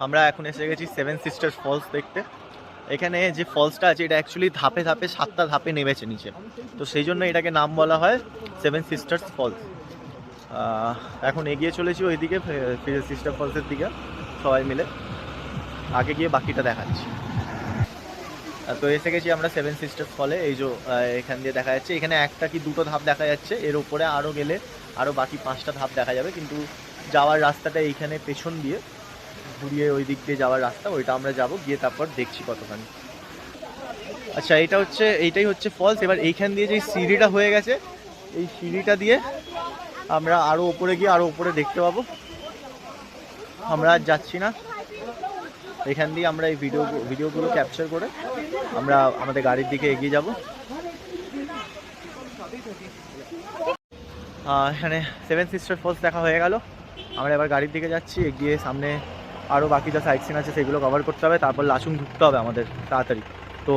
আমরা এখন এসে গেছি সেভেন সিস্টার্স ফলস দেখতে। এখানে যে ফলসটা আছে এটা অ্যাকচুয়ালি ধাপে ধাপে 7টা ধাপে নেমেছে নিচে, তো সেই জন্য এটাকে নাম বলা হয় সেভেন সিস্টার্স ফলস। এখন এগিয়ে চলেছি ওইদিকে সিস্টার ফলসের দিকে সবাই মিলে, আগে গিয়ে বাকিটা দেখাচ্ছি। তো এসে গেছি আমরা সেভেন সিস্টার্স ফলে। এই যে এখান দিয়ে দেখা যাচ্ছে, এখানে একটা কি দুটো ধাপ দেখা যাচ্ছে, এর উপরে আরও গেলে আরও বাকি 5টা ধাপ দেখা যাবে, কিন্তু যাওয়ার রাস্তাটা এইখানে পেছন দিয়ে ঘুরিয়ে ওই দিক দিয়ে যাওয়ার রাস্তা, ওইটা আমরা যাব, গিয়ে তারপর দেখছি কতখানি। আচ্ছা, এইটাই হচ্ছে ফলস। এবার এইখান দিয়ে যে সিঁড়িটা হয়ে গেছে, এই সিঁড়িটা দিয়ে আমরা আরও ওপরে গিয়ে আরও ওপরে দেখতে পাবো। আমরা আর যাচ্ছি না, এখান দিয়ে আমরা এই ভিডিওগুলো ক্যাপচার করে আমরা আমাদের গাড়ির দিকে এগিয়ে যাব। এখানে সেভেন সিস্টার ফলস দেখা হয়ে গেল, আমরা এবার গাড়ির দিকে যাচ্ছি। এগিয়ে সামনে আরও বাকি যা সাইট সিন আছে সেগুলো কভার করতে হবে, তারপর লাচুং ঢুকতে হবে আমাদের তাড়াতাড়ি। তো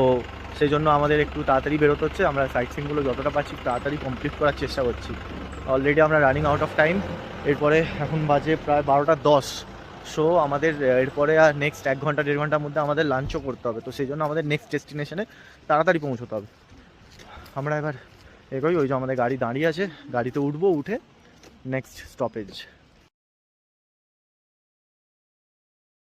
সেই জন্য আমাদের একটু তাড়াতাড়ি বেরোতে হচ্ছে। আমরা সাইট সিনগুলো যতটা পারছি তাড়াতাড়ি কমপ্লিট করার চেষ্টা করছি। অলরেডি আমরা রানিং আউট অফ টাইম। এরপরে এখন বাজে প্রায় 12টা 10। সো আমাদের এরপরে আর নেক্সট 1 ঘন্টা 1.5 ঘন্টার মধ্যে আমাদের লাঞ্চও করতে হবে, তো সেই জন্য আমাদের নেক্সট ডেস্টিনেশনে তাড়াতাড়ি পৌঁছতে হবে। আমরা এবার এগোই, ওই যে আমাদের গাড়ি দাঁড়িয়ে আছে, গাড়িতে উঠবো, উঠে নেক্সট স্টপেজ।